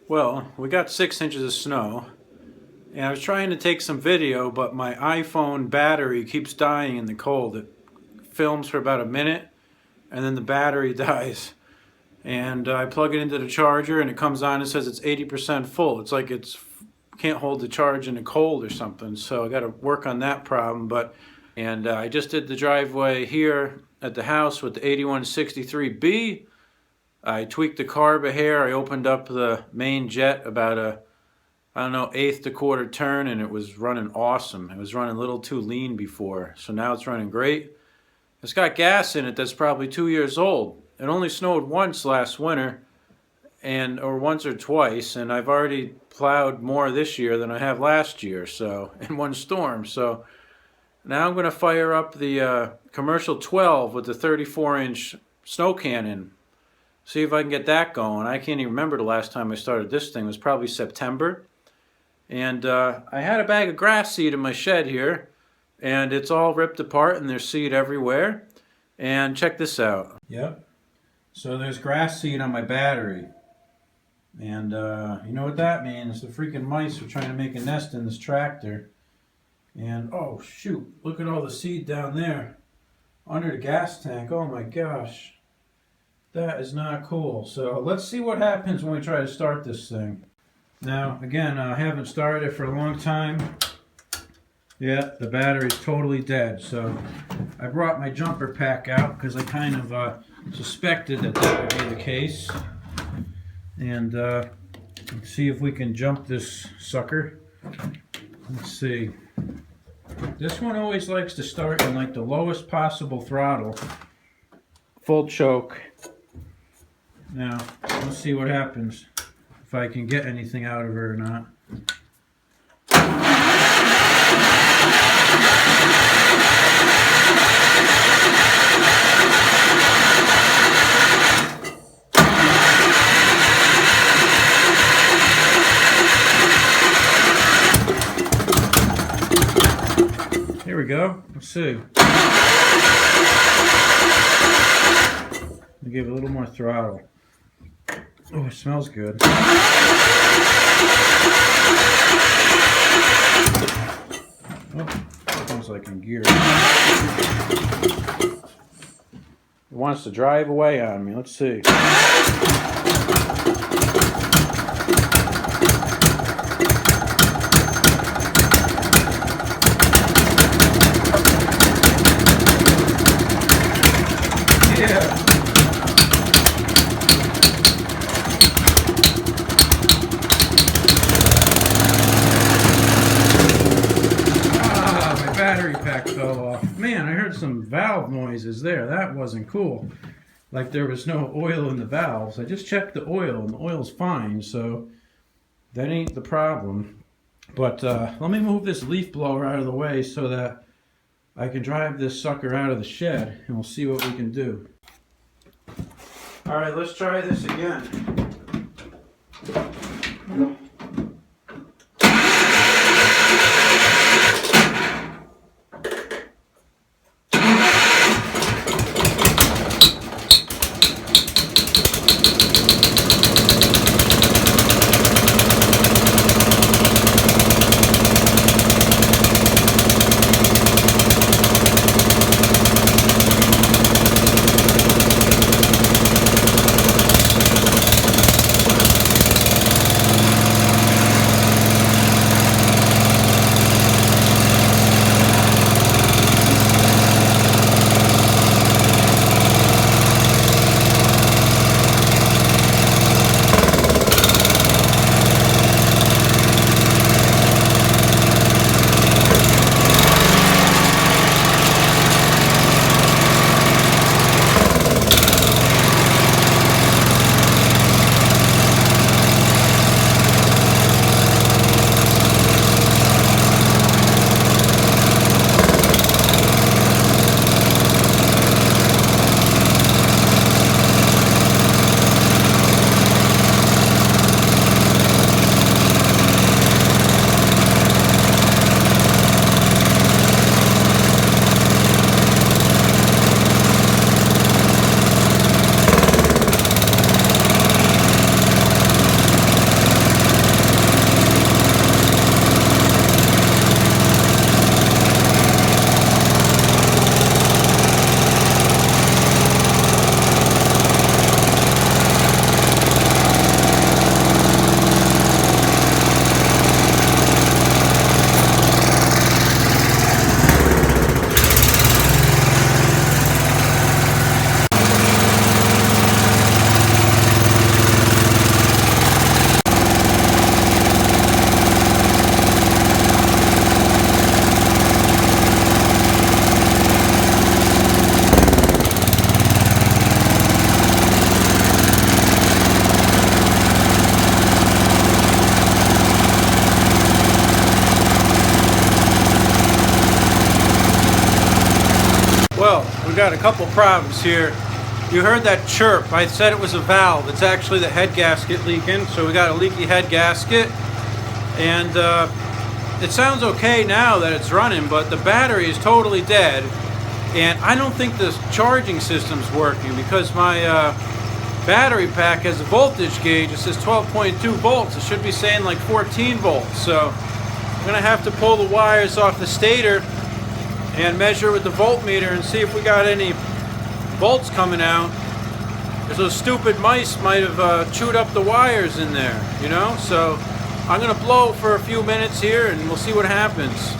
Well, we got 6 inches of snow, and I was trying to take some video, but my iPhone battery keeps dying in the cold. It films for about a minute, and then the battery dies. And I plug it into the charger, and it comes on and says it's 80% full. It's like it's can't hold the charge in the cold or something. So I got to work on that problem. I just did the driveway here at the house with the 8163B. I tweaked the carb a hair. I opened up the main jet about a, I don't know, eighth to quarter turn, and it was running awesome. It was running a little too lean before, so now it's running great. It's got gas in it that's probably 2 years old. It only snowed once last winter, or once or twice, and I've already plowed more this year than I have last year, so in one storm. So now I'm going to fire up the commercial 12 with the 34-inch snow cannon. See if I can get that going. I can't even remember the last time I started this thing. It was probably September. And I had a bag of grass seed in my shed here, and it's all ripped apart and there's seed everywhere. And check this out. Yep. So there's grass seed on my battery. And you know what that means? The freaking mice are trying to make a nest in this tractor. And oh shoot, look at all the seed down there under the gas tank. Oh my gosh. That is not cool. So let's see what happens when we try to start this thing. Now, again, I haven't started it for a long time. Yeah, the battery's totally dead. So I brought my jumper pack out because I kind of suspected that would be the case. And let's see if we can jump this sucker. Let's see. This one always likes to start in like the lowest possible throttle. Full choke. Now, let's see what happens, if I can get anything out of her or not. Here we go. Let's see. I'll give it a little more throttle. Oh, it smells good. Oh, smells like in gear. It wants to drive away on me. Let's see. Yeah. Battery pack fell off. Man, I heard some valve noises there. That wasn't cool. Like there was no oil in the valves. I just checked the oil and the oil's fine, so that ain't the problem. But let me move this leaf blower out of the way so that I can drive this sucker out of the shed and we'll see what we can do. Alright, let's try this again. got a couple problems here. You heard that chirp. I said it was a valve. It's actually the head gasket leaking. So we got a leaky head gasket. And it sounds okay now that it's running, but the battery is totally dead. And I don't think the charging system's working because my battery pack has a voltage gauge. It says 12.2 volts. It should be saying like 14 volts. So I'm going to have to pull the wires off the stator and measure with the voltmeter and see if we got any bolts coming out. Because those stupid mice might have chewed up the wires in there, you know? So I'm going to blow for a few minutes here and we'll see what happens.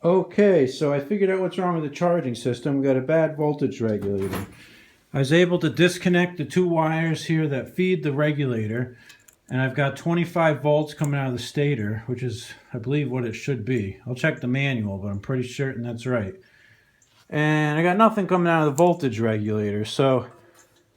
Okay, so I figured out what's wrong with the charging system. We got a bad voltage regulator. I was able to disconnect the two wires here that feed the regulator, and I've got 25 volts coming out of the stator, which is, I believe, what it should be. I'll check the manual, but I'm pretty certain that's right. And I got nothing coming out of the voltage regulator, so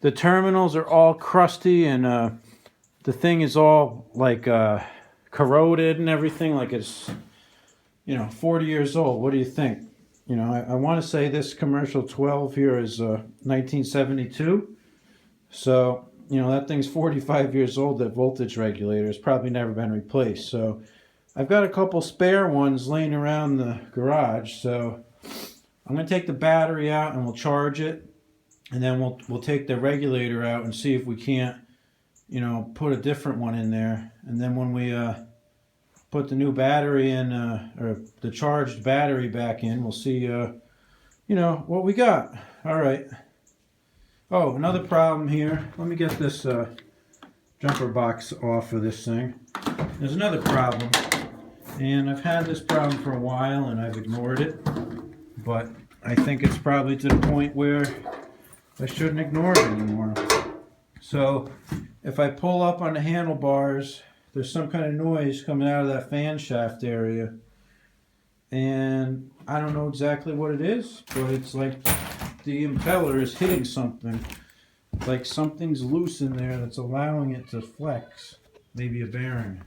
the terminals are all crusty, and the thing is all like corroded and everything, like it's 40 years old. What do you think? I want to say this commercial 12 here is 1972. So, that thing's 45 years old. That voltage regulator has probably never been replaced. So, I've got a couple spare ones laying around the garage. So, I'm going to take the battery out and we'll charge it. And then we'll take the regulator out and see if we can't, put a different one in there. And then when we put the new battery in, or the charged battery back in, we'll see, what we got. All right. Oh, another problem here. Let me get this jumper box off of this thing. There's another problem. And I've had this problem for a while and I've ignored it. But I think it's probably to the point where I shouldn't ignore it anymore. So if I pull up on the handlebars, there's some kind of noise coming out of that fan shaft area. And I don't know exactly what it is, but it's like the impeller is hitting something. Like something's loose in there that's allowing it to flex. Maybe a bearing.